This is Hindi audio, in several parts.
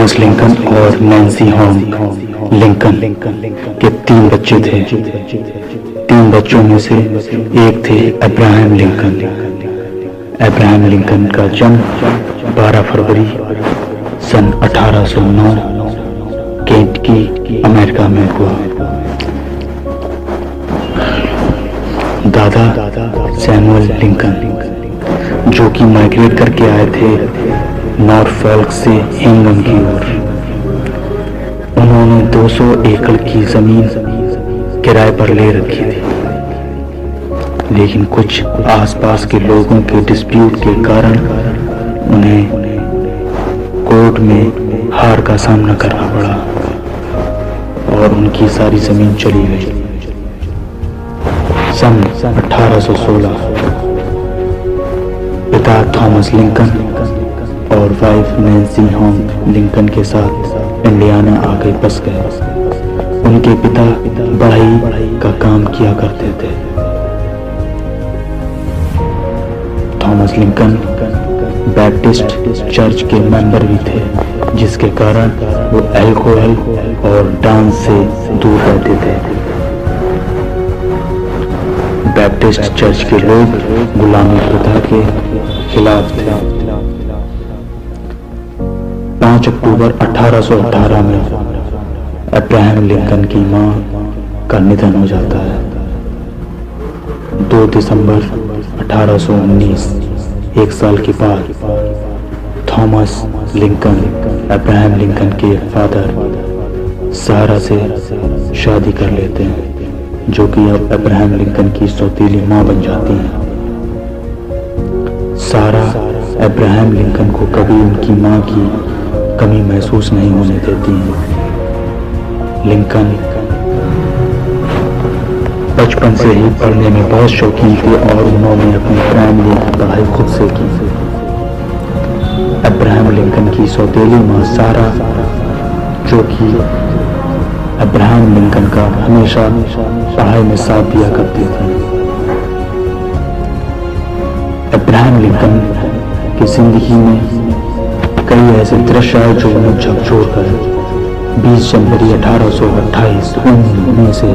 थॉमस लिंकन और नैन्सी हॉर्न लिंकन के 3 बच्चे थे। 3 बच्चों में से एक थे अब्राहम लिंकन। अब्राहम लिंकन का जन्म 12 फरवरी सन 1809 केंटकी, अमेरिका में हुआ। दादा सैमुअल लिंकन, जो कि माइग्रेट करके आए थे नॉरफॉल्क से हिंगम की ओर। उन्होंने 200 एकड़ की जमीन किराए पर ले रखी थी, लेकिन कुछ आसपास के लोगों के डिस्प्यूट के कारण उन्हें कोर्ट में हार का सामना करना पड़ा और उनकी सारी जमीन चली गई। सन 1816 पिता थॉमस लिंकन और वाइफ नैन्सी हॉर्न लिंकन के साथ इंडियाना आके बस गए। उनके पिता बढ़ई का काम किया करते थे। थॉमस लिंकन बैप्टिस्ट चर्च के मेंबर भी थे, जिसके कारण वो अल्कोहल और डांस से दूर रहते थे। बैप्टिस्ट चर्च के लोग गुलामी प्रथा के खिलाफ थे। 5 अक्टूबर 1818 में अब्राहम लिंकन की मां का निधन हो जाता है। 2 दिसंबर 1819, 1 साल के बाद, थॉमस लिंकन अब्राहम लिंकन के फादर सारा से शादी कर लेते हैं, जो कि अब अब्राहम लिंकन की सौतेली मां बन जाती हैं। सारा अब्राहम लिंकन को कभी उनकी मां की कमी महसूस नहीं होने देती हैं। लिंकन बचपन से ही पढ़ने में बहुत शौकीन थे और उन्होंने अपनी प्राइमरी की पढ़ाई खुद से की। अब्राहम लिंकन की सौतेली मां सारा, जो कि अब्राहम लिंकन का हमेशा पढ़ाई में साथ दिया करती थी। अब्राहम लिंकन की जिंदगी में कई ऐसे दृश्य आए जो उन्हें झकझोर कर 20 जनवरी 1828 उनमें से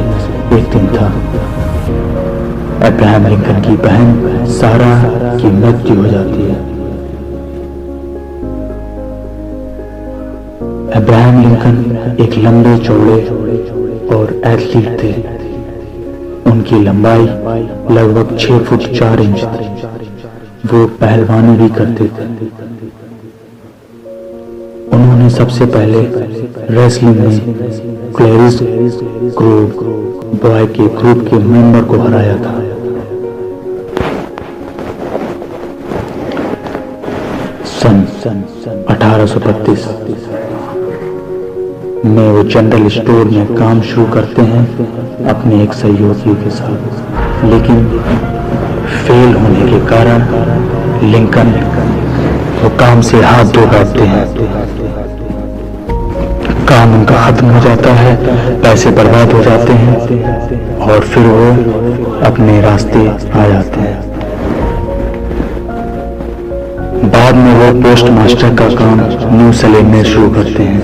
एक दिन था। अब्राहम लिंकन की बहन सारा की मृत्यु हो जाती है। अब्राहम लिंकन एक लंबे चौड़े और एथलीट थे। उनकी लंबाई लगभग 6 फुट 4 इंच थी। वो पहलवानी भी करते थे। उन्होंने सबसे पहले रेसलिंग में क्लैरिस ग्रोव बॉय के ग्रुप के मेंबर को हराया था। सन 1832 में वो जनरल स्टोर में काम शुरू करते हैं अपने एक सहयोगी के साथ, लेकिन फेल होने के कारण लिंकन वो काम से हाथ धो बैठते हैं। काम उनका खत्म हो जाता है, पैसे बर्बाद हो जाते हैं और फिर वो अपने रास्ते आ जाते हैं। बाद में वो पोस्ट मास्टर का काम न्यू सलेम में शुरू करते हैं।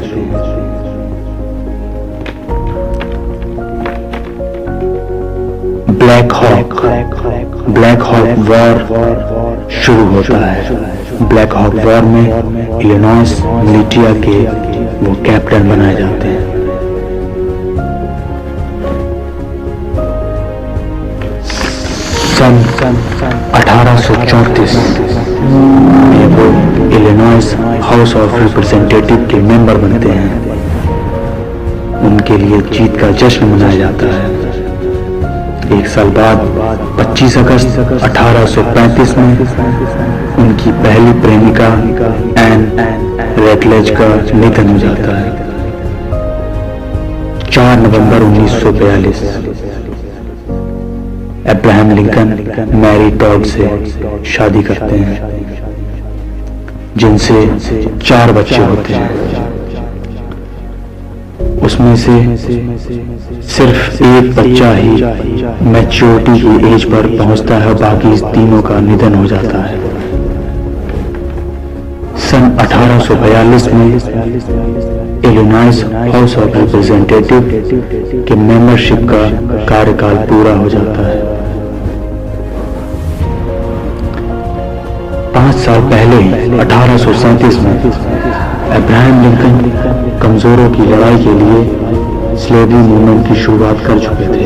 ब्लैक हॉक वॉर शुरू होता है। ब्लैक हॉक वॉर में इलिनॉइस मिलिटिया के वो कैप्टन बनाए जाते हैं। सन 1834 में वो इलिनॉइस हाउस ऑफ रिप्रेजेंटेटिव के मेंबर बनते हैं। उनके लिए जीत का जश्न मनाया जाता है। 1 साल बाद 25 अगस्त 1835 में उनकी पहली प्रेमिका एन रेटलेज का निधन हो जाता है। 4 नवंबर 1942 अब्राहम लिंकन मैरी टॉड से शादी करते हैं, जिनसे 4 बच्चे होते हैं। उसमें से सिर्फ एक बच्चा ही मैच्योरिटी की एज पर पहुंचता है, बाकी तीनों का निधन हो जाता है। सन 1842 में इलिनॉइस हाउस ऑफ रिप्रेजेंटेटिव के मेंबरशिप का कार्यकाल पूरा हो जाता है। 5 साल पहले 1837 में अब्राहम लिंकन कमजोरों की लड़ाई के लिए स्लेवरी मूवमेंट की शुरुआत कर चुके थे।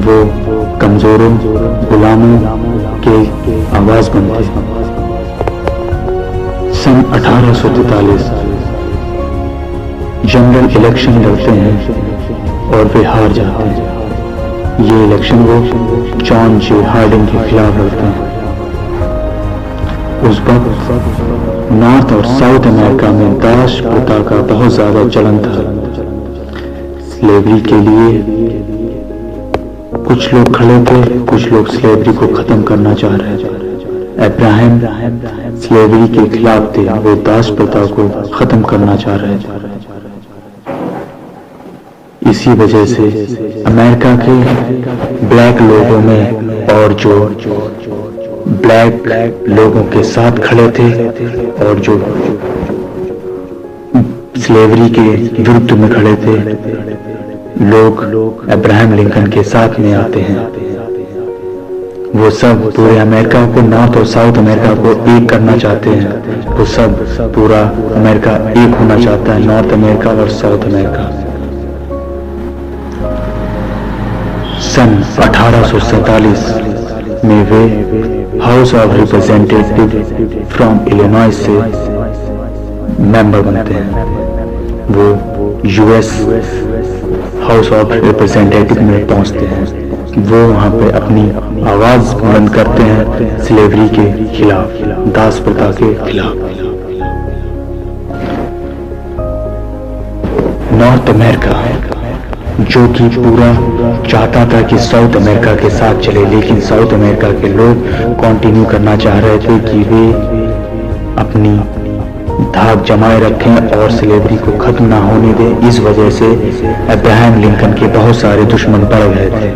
वो कमजोरों, गुलामों के आवाज बनते। सन 1843 जनरल इलेक्शन लड़ते हैं और वे हार जाते हैं। ये इलेक्शन वो जॉन जे हार्डिंग के खिलाफ लड़ते हैं। उस वक्त नॉर्थ और साउथ अमेरिका में दास प्रथा का बहुत ज्यादा चलन था। स्लेवरी के लिए कुछ लोग खड़े थे, कुछ लोग स्लेवरी को खत्म करना चाह रहे थे। अब्राहम स्लेवरी के खिलाफ थे, वो दास प्रथा को खत्म करना चाह रहे थे। इसी वजह से अमेरिका के ब्लैक लोगों में और जो ब्लैक लोगों के साथ खड़े थे और जो स्लेवरी के विरुद्ध में खड़े थे, लोग अब्राहम लिंकन के साथ में आते हैं। वो सब पूरे अमेरिका को, नॉर्थ और साउथ अमेरिका को एक करना चाहते हैं। वो सब पूरा अमेरिका एक होना चाहता है, नॉर्थ अमेरिका और साउथ अमेरिका। सन 1847 में वे House of Representative from Illinois से मेंबर बनते हैं। वो यूएस हाउस ऑफ रिप्रेजेंटेटिव में पहुंचते हैं। वो वहां पे अपनी आवाज बुलंद करते हैं स्लेवरी के खिलाफ, दास प्रथा के खिलाफ। नॉर्थ अमेरिका जो कि पूरा चाहता था कि साउथ अमेरिका के साथ चले, लेकिन साउथ अमेरिका के लोग कंटिन्यू करना चाह रहे थे कि वे अपनी धाक जमाए रखें और स्लेवरी को खत्म ना होने दें। इस वजह से अब्राहम लिंकन के बहुत सारे दुश्मन बढ़ गए थे।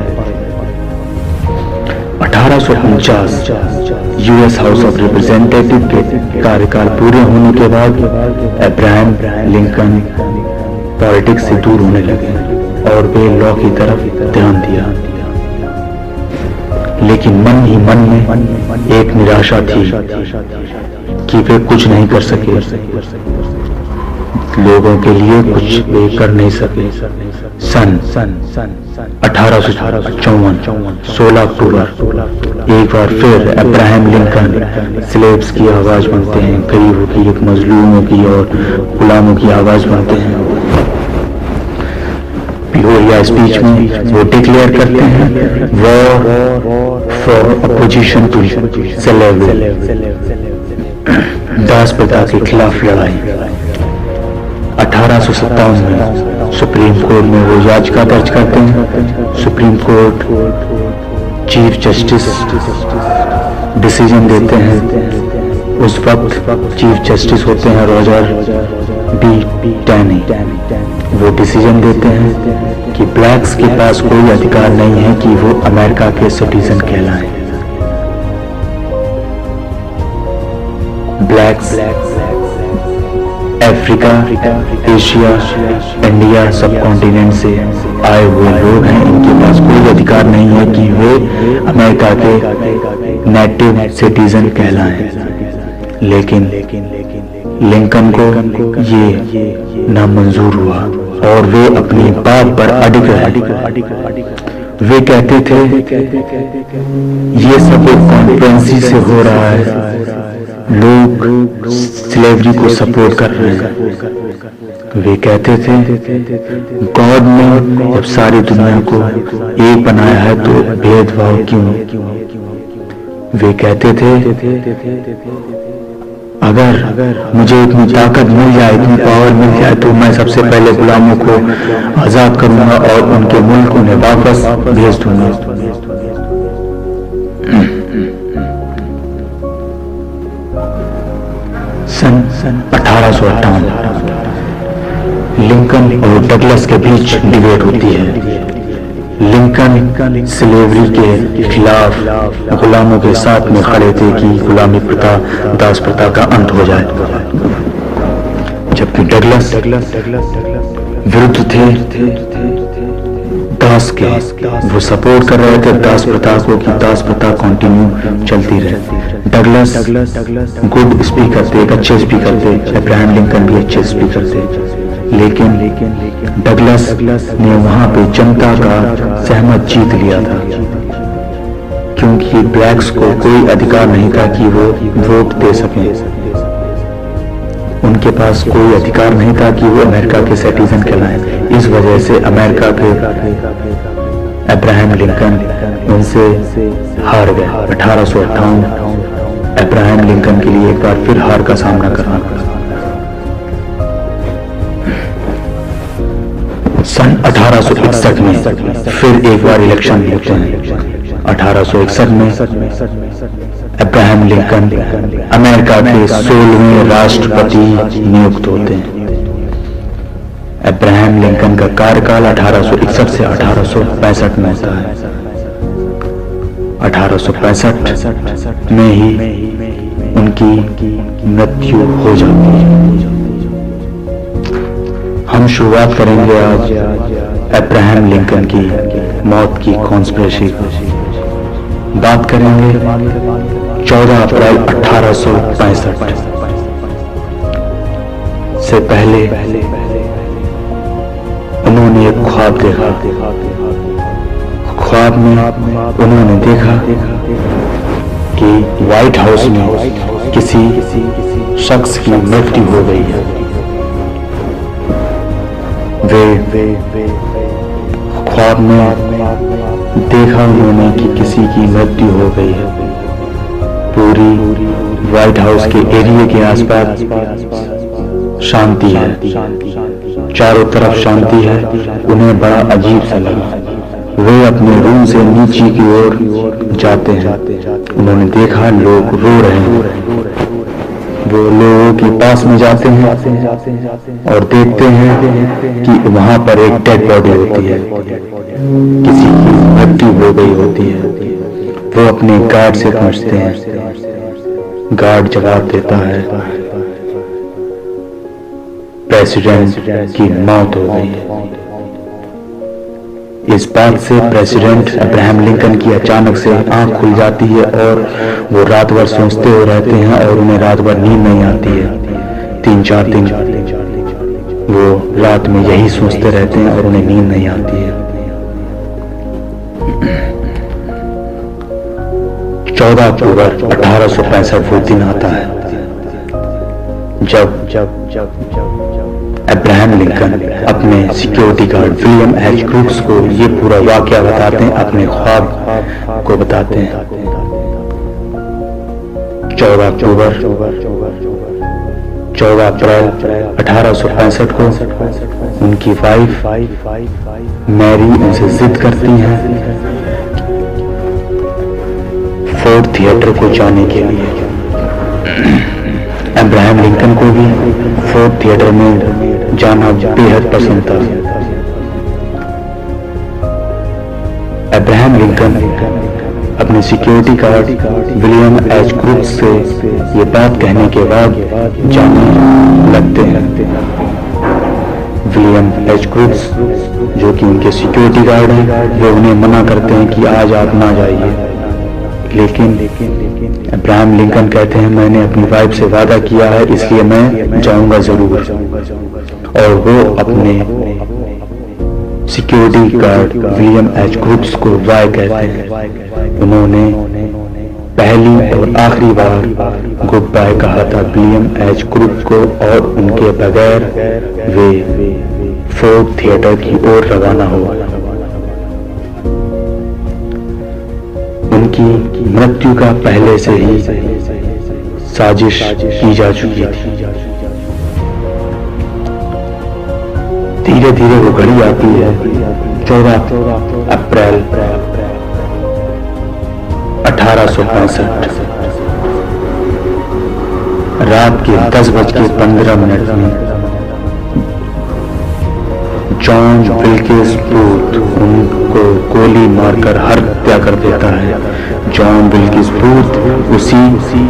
1849 यूएस हाउस ऑफ रिप्रेजेंटेटिव के कार्यकाल पूरे होने के बाद अब्राहम लिंकन पॉलिटिक्स से दूर होने लगे और वे लॉ की तरफ ध्यान दिया। लेकिन मन ही मन में एक निराशा थी कि वे कुछ नहीं कर सके, लोगों के लिए कुछ वे कर नहीं सके। सन 1854 16 अक्टूबर एक बार फिर अब्राहम लिंकन स्लेव्स की आवाज बनते हैं, गरीबों की, एक मजलूमों की और गुलामों की आवाज बनते हैं। पियोरिया स्पीच में वो डिक्लेयर करते हैं war for opposition to slavery, दास प्रथा के खिलाफ लड़ाई। 1857 में सुप्रीम कोर्ट में वो याचिका दर्ज करते हैं। Supreme court chief justice decision देते हैं। उस वक्त चीफ जस्टिस होते हैं रॉजर बी टैनी। वो डिसीजन देते हैं कि ब्लैक्स के पास कोई अधिकार नहीं है कि वो अमेरिका के सिटीजन कहलाएं। ब्लैक्स अफ्रीका, एशिया, इंडिया सब कॉन्टिनेंट से आए हुए लोग हैं। इनके पास कोई अधिकार नहीं है कि वे अमेरिका के नेटिव सिटीजन कहलाएं। लेकिन लिंकन को ये नामंजूर हुआ और वे अपनी बात पर अड़िग रहे। वे कहते थे ये सब एक कॉन्फ्रेंसी से हो रहा है, लोग स्लेवरी को सपोर्ट कर रहे हैं। वे कहते थे गॉड ने जब सारी दुनिया को एक बनाया है तो भेदभाव क्यों। वे कहते थे अगर मुझे इतनी ताकत मिल जाए, इतनी पावर मिल जाए तो मैं सबसे पहले गुलामों को आजाद करूंगा और उनके मुल्क उन्हें वापस भेज दूंगा। सन 1858 लिंकन और डगलस के बीच डिबेट होती है। लिंकन स्लेवरी के खिलाफ गुलामों के साथ में खड़े थे कि गुलामी प्रथा, दास प्रथा का अंत हो जाए, जबकि डगलस विरुद्ध थे दास के। वो सपोर्ट कर रहे थे दास प्रथा को कि दास प्रथा कंटिन्यू चलती रहे। डगलस गुड स्पीकर थे, एक अच्छे स्पीकर थे। अब्राहम लिंकन भी अच्छे स्पीकर थे, लेकिन डगलस ने वहां पे जनता का सहमत जीत लिया था, क्योंकि ब्लैक्स को कोई अधिकार नहीं था कि वो वोट दे सकें। उनके पास कोई अधिकार नहीं था कि वो अमेरिका के सिटीजन कहलाएं। इस वजह से अमेरिका के अब्राहम लिंकन उनसे हार गए। 1858 अब्राहम लिंकन के लिए एक बार फिर हार का सामना करना पड़ा। सन 1861 में फिर एक बार इलेक्शन होते हैं। 1861 में अब्राहम लिंकन अमेरिका के 16वें राष्ट्रपति नियुक्त होते हैं। अब्राहम लिंकन का कार्यकाल 1861 से 1865 में होता है। 1865 में ही उनकी मृत्यु हो जाती है। हम शुरुआत करेंगे आज अब्राहम लिंकन की मौत की कॉन्स्पिरेसी। बात करेंगे 14 अप्रैल 1865 से पहले उन्होंने एक ख्वाब देखा। ख्वाब में उन्होंने देखा कि व्हाइट हाउस में किसी शख्स की मृत्यु हो गई है। वे ख्वाब में देखा उन्होंने कि किसी की मृत्यु हो गई है। पूरी व्हाइट हाउस के एरिया के आसपास शांति है, चारों तरफ शांति है। उन्हें बड़ा अजीब सा लगा। वे अपने रूम से नीचे की ओर जाते हैं। उन्होंने देखा लोग रो रहे हैं। वो लोगों के पास में जाते हैं और देखते हैं कि वहां पर एक डेड बॉडी होती है, किसी की मृत्यु हो गई होती है। वो अपने गार्ड से पूछते हैं। गार्ड जवाब देता है प्रेसिडेंट की मौत हो गई है। इस बात से प्रेसिडेंट अब्राहम लिंकन की अचानक से आंख खुल जाती है और वो रात भर सोचते हुए रहते हैं और उन्हें रात भर नींद नहीं आती है। 3-4 दिन वो रात में यही सोचते रहते हैं और उन्हें नींद नहीं आती है। 14 अक्टूबर 1865 वो दिन आता है जब अब्राहम लिंकन अपने security guard William H crooks को ये पूरा वाकया बताते हैं, अपने ख्वाब को बताते हैं। 14 अप्रैल 1865 को उनकी वाइफ मैरी उनसे जिद करती हैं फोर्ड थिएटर को जाने के लिए। अब्राहम लिंकन को भी फोर्ड थिएटर में जाना बेहद पसंद था। अब्राहम लिंकन अपने security guard William H crooks से ये बात कहने के बाद जाने लगते हैं। विलियम एच क्रूक्स जो कि उनके सिक्योरिटी गार्ड हैं, वे उन्हें मना करते हैं कि आज आप ना जाइए। लेकिन अब्राहम लिंकन कहते हैं मैंने अपनी वाइफ से वादा किया है, इसलिए मैं जाऊंगा जरूर। और वो अपने security guard William H crooks को बाय कहते हैं। उन्होंने पहली और आखिरी बार गुड बाय कहा था विलियम एच क्रूक्स को, और उनके बगैर वे फोर्ड थिएटर की ओर रवाना हुआ। उनकी मृत्यु का पहले से ही साजिश की जा चुकी थी। धीरे धीरे वो घड़ी आती है 14 अप्रैल 1865। रात के 10:15 में जॉन विल्किस बूथ उनको गोली मारकर हत्या कर देता है। जॉन विल्किस बूथ उसी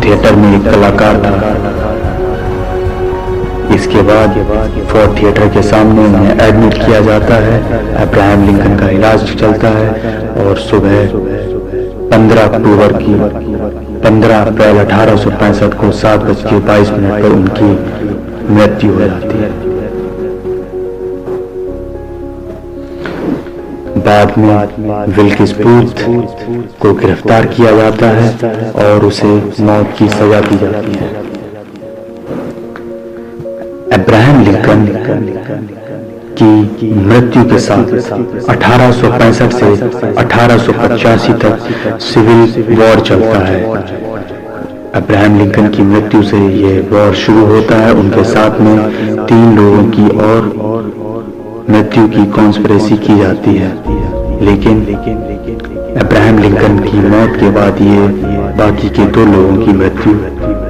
थिएटर में एक कलाकार था। इसके बाद फोर्ड थिएटर के सामने उन्हें एडमिट किया जाता है। अब्राहम लिंकन का इलाज चलता है और सुबह 15 अप्रैल 1865 को 7:22 पर उनकी मृत्यु हो जाती है। बाद में विल्किस बूथ को गिरफ्तार किया जाता है और उसे मौत की सजा दी जाती है। अब्राहम लिंकन की मृत्यु के साथ 1865 से 1885 तक सिविल वॉर चलता है। अब्राहम लिंकन की मृत्यु से यह वॉर शुरू होता है। उनके साथ में 3 लोगों की और मृत्यु की कॉन्स्पिरेसी की जाती है, लेकिन अब्राहम लिंकन की मौत के बाद ये बाकी के 2 लोगों की मृत्यु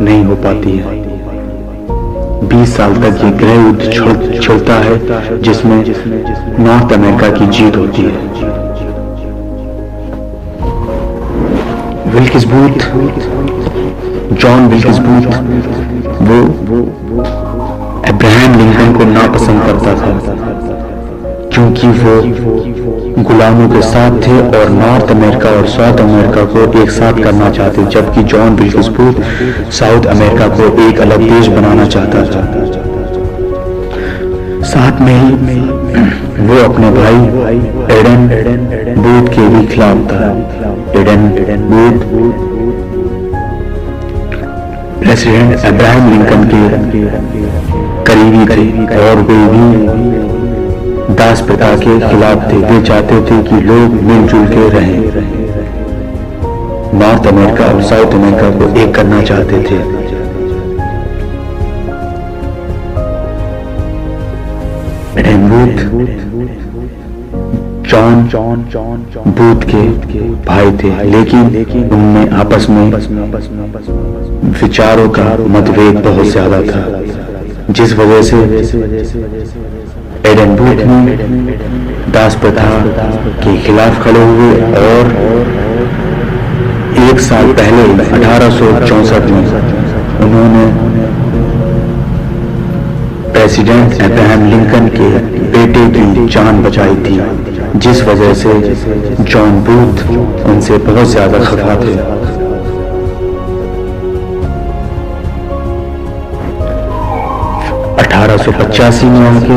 नहीं हो पाती है। 20 साल तक ये गृह युद्ध चलता है जिसमें नॉर्थ अमेरिका की जीत होती है। Wilkes booth, John Wilkes booth वो अब्राहम लिंकन को नापसंद करता था क्योंकि वो गुलामों के साथ थे और नॉर्थ अमेरिका और साउथ अमेरिका को एक साथ करना चाहते, जबकि John Wilkes booth south America को एक अलग देश बनाना चाहता था। साथ में ही वो अपने भाई एडन बूथ के भी खिलाफ था। Aidan Booth president Abraham Lincoln के करीबी थे और वे भी दास प्रथा के खिलाफ थे। वे चाहते थे कि लोग मिलजुल के रहें। नॉर्थ अमेरिका और साउथ अमेरिका को एक करना चाहते थे। एडन बूथ जॉन बूथ के भाई थे, लेकिन उनमें आपस में विचारों का मतभेद बहुत ज्यादा था, जिस वजह से एडन बूथ ने दास प्रथा के खिलाफ खड़े हुए और 1 साल पहले 1864 में उन्होंने प्रेसिडेंट अब्राहम लिंकन के बेटे की जान बचाई थी, जिस वजह से जॉन बूथ उनसे बहुत ज्यादा खफा थे। 1885 में उनके